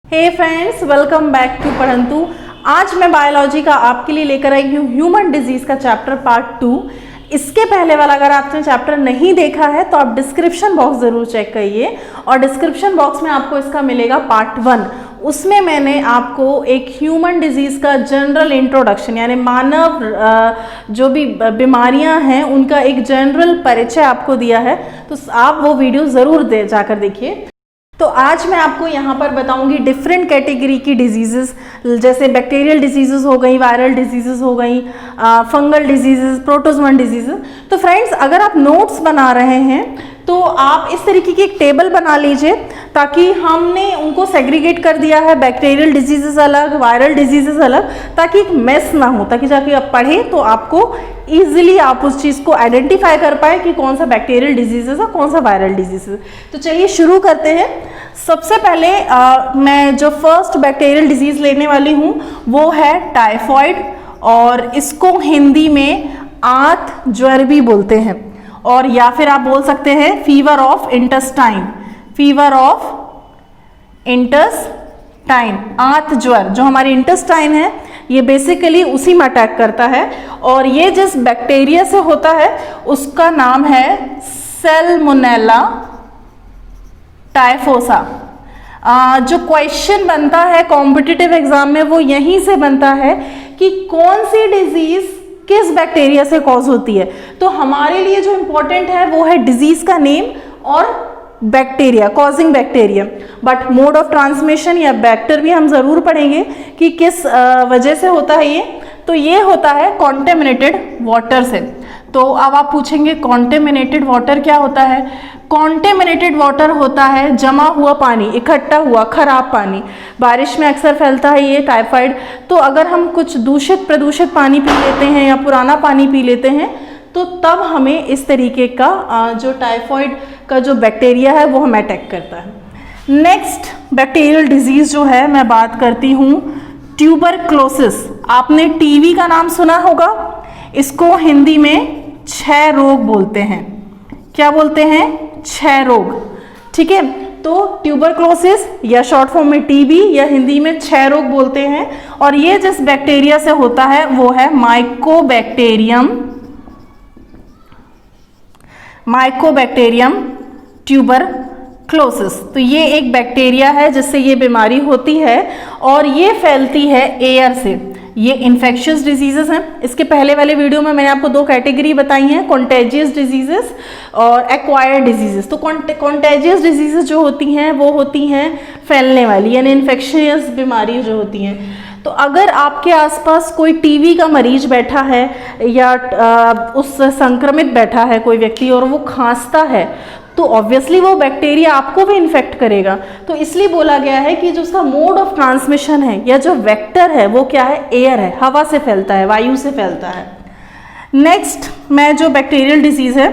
Hey friends, welcome back to Padhantu. आज मैं biology का आपके लिए लेकर आई हूँ ह्यूमन डिजीज का चैप्टर पार्ट 2। इसके पहले वाला अगर आपने चैप्टर नहीं देखा है तो आप डिस्क्रिप्शन बॉक्स ज़रूर चेक करिए, और डिस्क्रिप्शन बॉक्स में आपको इसका मिलेगा पार्ट 1। उसमें मैंने आपको एक ह्यूमन डिजीज़ का जनरल इंट्रोडक्शन, यानी मानव जो भी बीमारियां हैं उनका एक जनरल परिचय आपको दिया है, तो आप वो वीडियो ज़रूर जाकर देखिए। तो आज मैं आपको यहाँ पर बताऊंगी डिफरेंट कैटेगरी की डिजीज़ेस, जैसे बैक्टीरियल डिजीज़ेस हो गई, वायरल डिजीज़ेस हो गई, फंगल डिजीज़ेस, प्रोटोजोअन डिजीज़ेस। तो फ्रेंड्स, अगर आप नोट्स बना रहे हैं तो आप इस तरीके की एक टेबल बना लीजिए, ताकि हमने उनको सेग्रीगेट कर दिया है, बैक्टीरियल डिजीज़ेस अलग, वायरल डिजीज़ेस अलग, ताकि एक मेस ना हो, ताकि जाके आप पढ़ें तो आपको ईजिली आप उस चीज़ को आइडेंटिफाई कर पाए कि कौन सा बैक्टीरियल डिजीज़ है, कौन सा वायरल डिजीज़ है। तो चलिए शुरू करते हैं। सबसे पहले मैं जो फर्स्ट बैक्टीरियल डिजीज़ लेने वाली हूँ वो है टाइफॉइड, और इसको हिंदी में आंत ज्वर भी बोलते हैं, और या फिर आप बोल सकते हैं fever of intestine. Fever of intestine, आंत ज्वर, जो हमारी इंटेस्टाइन है ये बेसिकली उसी में अटैक करता है, और ये जिस बैक्टीरिया से होता है उसका नाम है सैल्मोनेला टाइफोसा। जो क्वेश्चन बनता है कॉम्पिटिटिव एग्जाम में वो यहीं से बनता है कि कौन सी डिजीज किस बैक्टीरिया से कॉज होती है। तो हमारे लिए जो इंपॉर्टेंट है वो है डिजीज का नेम और bacteria, causing bacteria. But mode of transmission या वेक्टर भी हम जरूर पढ़ेंगे कि किस वजह से होता है ये। तो ये होता है कॉन्टेमिनेटेड वाटर से। तो अब आप पूछेंगे कॉन्टेमिनेटेड वाटर क्या होता है? कॉन्टेमिनेटेड वाटर होता है जमा हुआ पानी, इकट्ठा हुआ खराब पानी। बारिश में अक्सर फैलता है ये टाइफाइड। तो अगर हम कुछ दूषित प्रदूषित पानी पी लेते हैं या पुराना पानी पी लेते हैं तो तब हमें इस तरीके का जो टाइफाइड का जो बैक्टीरिया है वो हमें अटैक करता है। नेक्स्ट बैक्टीरियल डिजीज जो है मैं बात करती हूँ ट्यूबरक्लोसिस। आपने टीबी का नाम सुना होगा, इसको हिंदी में क्षय रोग बोलते हैं। क्या बोलते हैं? क्षय रोग। ठीक है, तो ट्यूबरक्लोसिस या शॉर्ट फॉर्म में टीबी या हिंदी में क्षय रोग बोलते हैं, और ये जिस बैक्टीरिया से होता है वो है माइकोबैक्टीरियम ट्यूबरक्लोसिस। तो ये एक बैक्टीरिया है जिससे ये बीमारी होती है, और ये फैलती है एयर से। ये इन्फेक्शियस डिजीजेस हैं। इसके पहले वाले वीडियो में मैंने आपको दो कैटेगरी बताई हैं, कॉन्टेजियस डिजीजेस और एक्वायर्ड डिजीजेस। तो कॉन्टेजियस डिजीजेस जो होती हैं वो होती हैं फैलने वाली, यानी इन्फेक्शियस बीमारी जो होती हैं। तो अगर आपके आसपास कोई टीबी का मरीज बैठा है या उस संक्रमित बैठा है कोई व्यक्ति और वो खांसता है, तो ऑब्वियसली वो बैक्टीरिया आपको भी इन्फेक्ट करेगा। तो इसलिए बोला गया है कि जो उसका मोड ऑफ ट्रांसमिशन है या जो वेक्टर है वो क्या है? एयर है, हवा से फैलता है, वायु से फैलता है। नेक्स्ट मैं जो बैक्टीरियल डिजीज है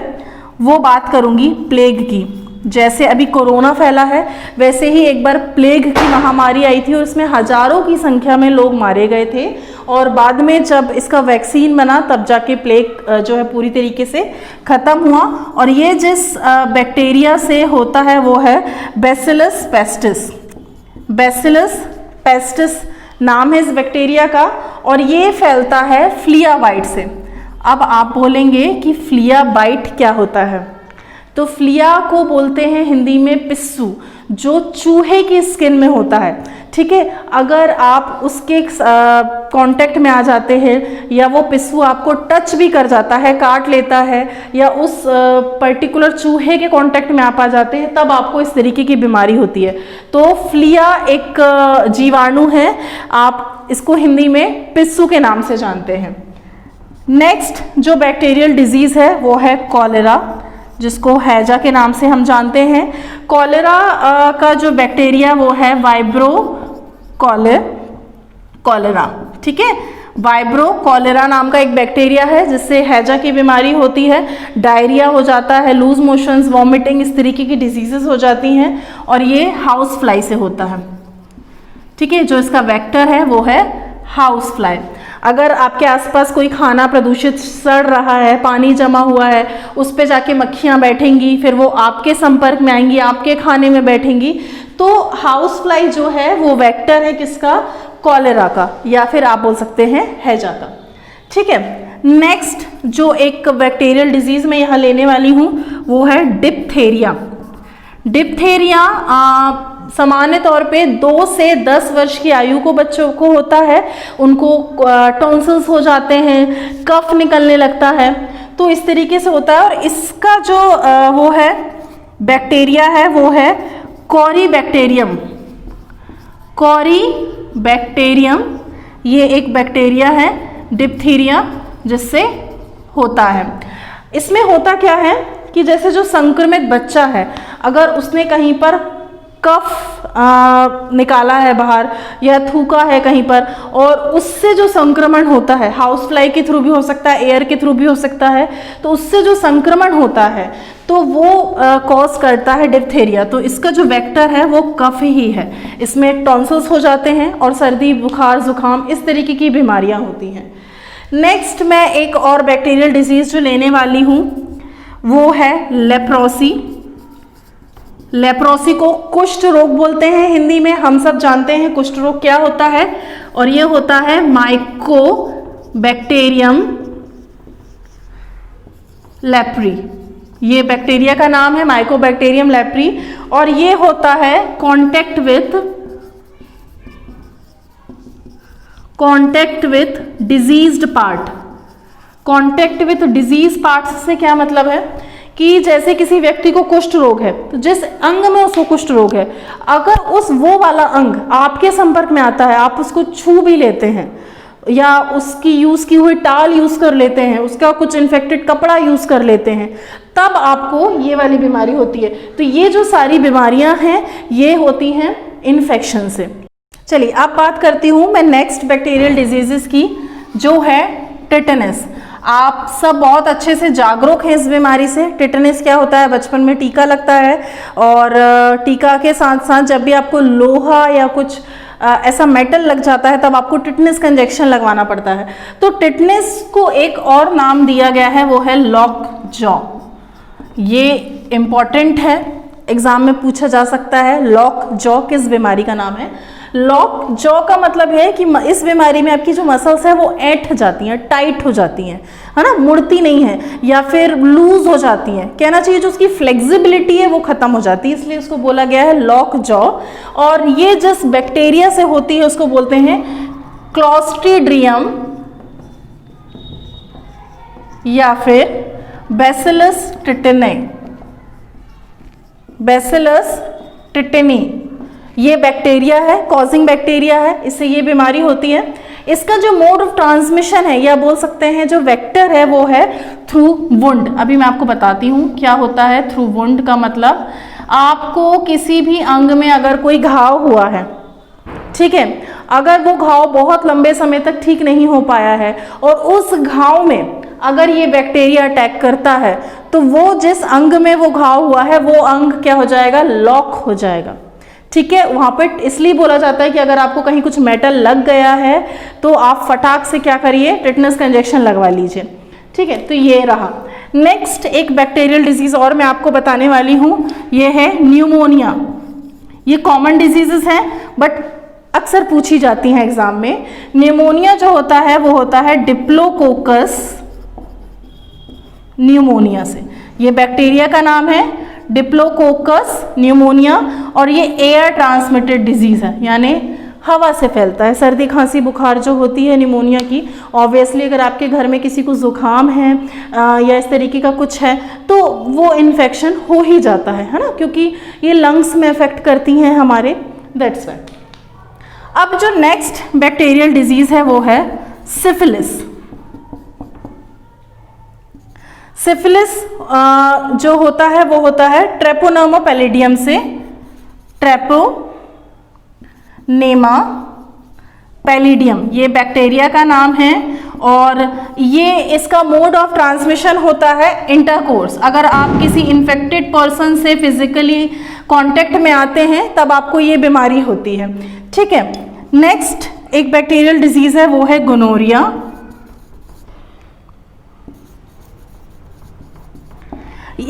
वो बात करूंगी प्लेग की। जैसे अभी कोरोना फैला है वैसे ही एक बार प्लेग की महामारी आई थी, और इसमें हजारों की संख्या में लोग मारे गए थे, और बाद में जब इसका वैक्सीन बना तब जाके प्लेग जो है पूरी तरीके से ख़त्म हुआ। और ये जिस बैक्टीरिया से होता है वो है बैसिलस पेस्टिस। बैसिलस पेस्टिस नाम है इस बैक्टीरिया का, और ये फैलता है फ्लिया बाइट से। अब आप बोलेंगे कि फ्लिया बाइट क्या होता है? तो फ्लिया को बोलते हैं हिंदी में पिस्सू, जो चूहे की स्किन में होता है। ठीक है, अगर आप उसके कांटेक्ट में आ जाते हैं या वो पिस्सू आपको टच भी कर जाता है, काट लेता है, या उस पर्टिकुलर चूहे के कांटेक्ट में आप आ जाते हैं, तब आपको इस तरीके की बीमारी होती है। तो फ्लिया एक जीवाणु है, आप इसको हिंदी में पिस्सू के नाम से जानते हैं। नेक्स्ट जो बैक्टीरियल डिजीज है वो है कॉलेरा, जिसको हैजा के नाम से हम जानते हैं। कॉलेरा का जो बैक्टीरिया वो है वाइब्रो कॉलेरा। ठीक है, वाइब्रो कॉलेरा नाम का एक बैक्टीरिया है जिससे हैजा की बीमारी होती है। डायरिया हो जाता है, लूज मोशंस, वॉमिटिंग, इस तरीके की डिजीजेस हो जाती हैं, और ये हाउस फ्लाई से होता है। ठीक है, जो इसका वेक्टर है वो है हाउस फ्लाई। अगर आपके आसपास कोई खाना प्रदूषित सड़ रहा है, पानी जमा हुआ है, उस पे जाके मक्खियाँ बैठेंगी, फिर वो आपके संपर्क में आएंगी, आपके खाने में बैठेंगी, तो हाउस फ्लाई जो है वो वेक्टर है किसका? कॉलेरा का, या फिर आप बोल सकते हैं हैजा का। ठीक है, नेक्स्ट जो एक बैक्टीरियल डिजीज मैं यहाँ लेने वाली हूँ वो है डिप्थेरिया। डिप्थेरिया सामान्य तौर पे 2 से 10 वर्ष की आयु को बच्चों को होता है। उनको टॉन्सिल्स हो जाते हैं, कफ निकलने लगता है, तो इस तरीके से होता है। और इसका जो वो है बैक्टीरिया है वो है कॉरीबैक्टीरियम। कॉरीबैक्टीरियम ये एक बैक्टीरिया है डिप्थीरिया जिससे होता है। इसमें होता क्या है कि जैसे जो संक्रमित बच्चा है, अगर उसने कहीं पर कफ निकाला है बाहर या थूका है कहीं पर, और उससे जो संक्रमण होता है, हाउस फ्लाई के थ्रू भी हो सकता है, एयर के थ्रू भी हो सकता है, तो उससे जो संक्रमण होता है तो वो कॉज करता है डिप्थेरिया। तो इसका जो वेक्टर है वो कफ ही है। इसमें टॉन्सिल्स हो जाते हैं और सर्दी, बुखार, जुकाम, इस तरीके की बीमारियां होती हैं। नेक्स्ट मैं एक और बैक्टीरियल डिजीज जो लेने वाली हूँ वो है लेप्रोसी। लेप्रोसी को कुष्ठ रोग बोलते हैं हिंदी में, हम सब जानते हैं कुष्ठ रोग क्या होता है, और ये होता है माइकोबैक्टीरियम लेप्री। ये बैक्टीरिया का नाम है माइकोबैक्टीरियम लेप्री, और ये होता है contact with diseased part. Contact with disease part से क्या मतलब है कि जैसे किसी व्यक्ति को कुष्ठ रोग है, तो जिस अंग में उसको कुष्ठ रोग है, अगर वो वाला अंग आपके संपर्क में आता है, आप उसको छू भी लेते हैं या उसकी यूज़ की हुई टाल यूज़ कर लेते हैं, उसका कुछ इन्फेक्टेड कपड़ा यूज़ कर लेते हैं, तब आपको ये वाली बीमारी होती है। तो ये जो सारी बीमारियां हैं ये होती हैं इन्फेक्शन से। चलिए अब बात करती हूँ मैं नेक्स्ट बैक्टीरियल डिजीजेस की, जो है टिटनस। आप सब बहुत अच्छे से जागरूक हैं इस बीमारी से। टिटनस क्या होता है? बचपन में टीका लगता है, और टीका के साथ साथ जब भी आपको लोहा या कुछ ऐसा मेटल लग जाता है तब आपको टिटनस का इंजेक्शन लगवाना पड़ता है। तो टिटनस को एक और नाम दिया गया है, वो है लॉक जॉ। ये इम्पॉर्टेंट है, एग्जाम में पूछा जा सकता है लॉक जॉ किस बीमारी का नाम है। लॉक जॉ का मतलब है कि इस बीमारी में आपकी जो मसल्स है वो ऐंठ जाती हैं, टाइट हो जाती हैं, है ना, मुड़ती नहीं है, या फिर लूज हो जाती हैं। कहना चाहिए जो उसकी फ्लेक्सिबिलिटी है वो खत्म हो जाती है, इसलिए उसको बोला गया है लॉक जॉ। और ये जिस बैक्टीरिया से होती है उसको बोलते हैं क्लॉस्ट्रीडियम या फिर बैसिलस टिटेनी। बैसिलस टिटेनी ये बैक्टीरिया है, कॉजिंग बैक्टीरिया है, इससे ये बीमारी होती है। इसका जो मोड ऑफ ट्रांसमिशन है या बोल सकते हैं जो वेक्टर है वो है थ्रू वुंड। अभी मैं आपको बताती हूँ क्या होता है थ्रू वुंड का मतलब। आपको किसी भी अंग में अगर कोई घाव हुआ है, ठीक है, अगर वो घाव बहुत लंबे समय तक ठीक नहीं हो पाया है और उस घाव में अगर ये बैक्टीरिया अटैक करता है तो वो जिस अंग में वो घाव हुआ है वो अंग क्या हो जाएगा? लॉक हो जाएगा। ठीक है, वहां पे इसलिए बोला जाता है कि अगर आपको कहीं कुछ मेटल लग गया है तो आप फटाक से क्या करिए? टिटनस का इंजेक्शन लगवा लीजिए। ठीक है, तो ये रहा। नेक्स्ट एक बैक्टीरियल डिजीज और मैं आपको बताने वाली हूँ, ये है न्यूमोनिया। ये कॉमन डिजीजेस हैं बट अक्सर पूछी जाती हैं एग्जाम में। न्यूमोनिया जो होता है वो होता है डिप्लोकोकस न्यूमोनिया से। ये बैक्टीरिया का नाम है डिप्लोकोकस न्यूमोनिया, और ये एयर ट्रांसमिटेड डिजीज है, यानी हवा से फैलता है। सर्दी, खांसी, बुखार जो होती है न्यूमोनिया की, ऑब्वियसली अगर आपके घर में किसी को जुकाम है या इस तरीके का कुछ है तो वो इन्फेक्शन हो ही जाता है ना, क्योंकि ये लंग्स में अफेक्ट करती हैं हमारे, दैट्स व्हाई। अब जो नेक्स्ट बैक्टीरियल डिजीज है वो है सिफिलिस। सिफिलिस जो होता है वो होता है ट्रेपोनेमा पैलिडियम से। ट्रेपोनेमा पैलिडियम ये बैक्टीरिया का नाम है, और ये इसका मोड ऑफ ट्रांसमिशन होता है इंटरकोर्स। अगर आप किसी इन्फेक्टेड पर्सन से फिजिकली कांटेक्ट में आते हैं तब आपको ये बीमारी होती है। ठीक है, नेक्स्ट एक बैक्टीरियल डिजीज है वो है गोनोरिया।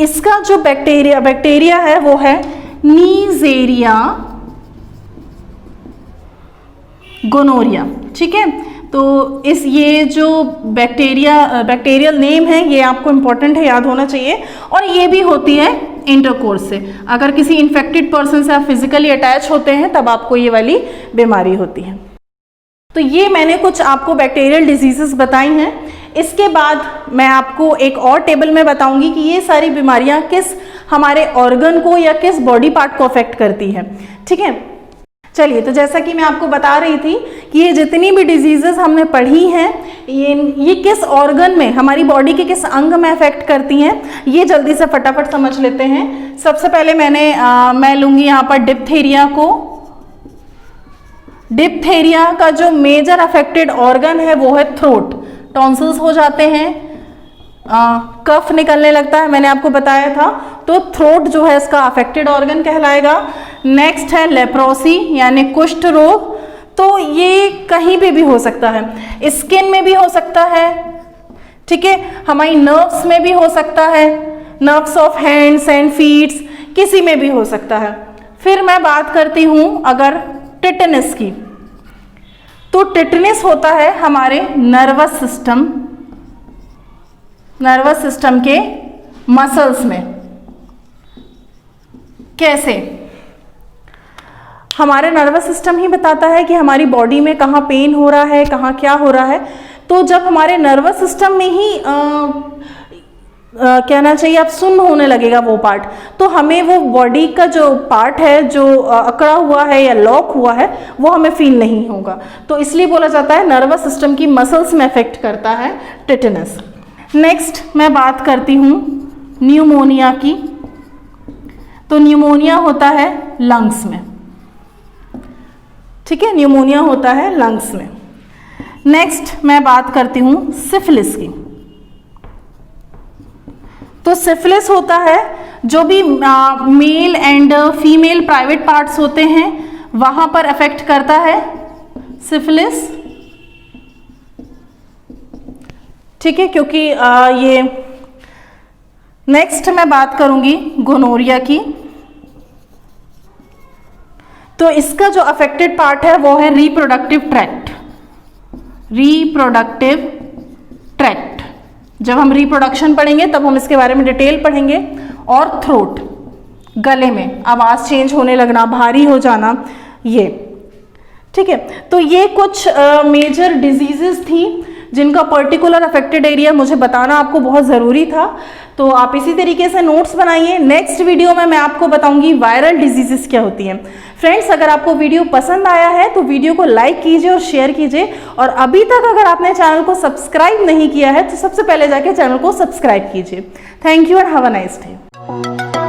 इसका जो बैक्टीरिया है वो है नीजेरिया गोनोरिया। ठीक है, तो ये जो बैक्टीरियल नेम है ये आपको इंपॉर्टेंट है, याद होना चाहिए। और ये भी होती है इंटरकोर्स से, अगर किसी इन्फेक्टेड पर्सन से आप फिजिकली अटैच होते हैं तब आपको ये वाली बीमारी होती है। तो ये मैंने कुछ आपको बैक्टीरियल डिजीजेस बताई हैं। इसके बाद मैं आपको एक और टेबल में बताऊंगी कि ये सारी बीमारियां किस हमारे ऑर्गन को या किस बॉडी पार्ट को अफेक्ट करती है। ठीक है, चलिए, तो जैसा कि मैं आपको बता रही थी कि ये जितनी भी डिजीजेस हमने पढ़ी हैं ये किस ऑर्गन में, हमारी बॉडी के किस अंग में अफेक्ट करती हैं, ये जल्दी से फटाफट समझ लेते हैं। सबसे पहले मैं लूंगी यहाँ पर डिप्थीरिया को। डिप्थीरिया का जो मेजर अफेक्टेड ऑर्गन है वो है थ्रोट। टॉन्सिल्स हो जाते हैं, कफ निकलने लगता है, मैंने आपको बताया था, तो थ्रोट जो है इसका अफेक्टेड ऑर्गन कहलाएगा। नेक्स्ट है लेप्रोसी यानी कुष्ठ रोग। तो ये कहीं पे भी हो सकता है, स्किन में भी हो सकता है, ठीक है, हमारी नर्व्स में भी हो सकता है, nerves of hands and feets, किसी में भी हो सकता है। फिर मैं बात करती हूं अगर टिटनेस की, तो टिटनेस होता है हमारे नर्वस सिस्टम के मसल्स में। कैसे? हमारे नर्वस सिस्टम ही बताता है कि हमारी बॉडी में कहाँ पेन हो रहा है, कहाँ क्या हो रहा है। तो जब हमारे नर्वस सिस्टम में ही कहना चाहिए आप सुन्न होने लगेगा वो पार्ट, तो हमें वो बॉडी का जो पार्ट है जो अकड़ा हुआ है या लॉक हुआ है वो हमें फील नहीं होगा। तो इसलिए बोला जाता है नर्वस सिस्टम की मसल्स में अफेक्ट करता है टिटनेस। नेक्स्ट मैं बात करती हूँ न्यूमोनिया की। तो न्यूमोनिया होता है लंग्स में, ठीक है, न्यूमोनिया होता है लंग्स में। नेक्स्ट मैं बात करती हूँ सिफिलिस की। तो सिफिलिस होता है जो भी male and female private parts होते हैं वहां पर अफेक्ट करता है सिफिलिस, ठीक है, क्योंकि ये। नेक्स्ट मैं बात करूंगी गोनोरिया की। तो इसका जो अफेक्टेड पार्ट है वो है रिप्रोडक्टिव ट्रैक्ट। जब हम रिप्रोडक्शन पढ़ेंगे तब हम इसके बारे में डिटेल पढ़ेंगे। और थ्रोट, गले में आवाज चेंज होने लगना, भारी हो जाना, ये, ठीक है। तो ये कुछ मेजर डिजीजेस थी जिनका पर्टिकुलर अफेक्टेड एरिया मुझे बताना आपको बहुत ज़रूरी था। तो आप इसी तरीके से नोट्स बनाइए। नेक्स्ट वीडियो में मैं आपको बताऊंगी वायरल डिजीजेस क्या होती हैं। फ्रेंड्स, अगर आपको वीडियो पसंद आया है तो वीडियो को लाइक कीजिए और शेयर कीजिए। और अभी तक अगर आपने चैनल को सब्सक्राइब नहीं किया है तो सबसे पहले जाके चैनल को सब्सक्राइब कीजिए। थैंक यू और हैव अ नाइस डे।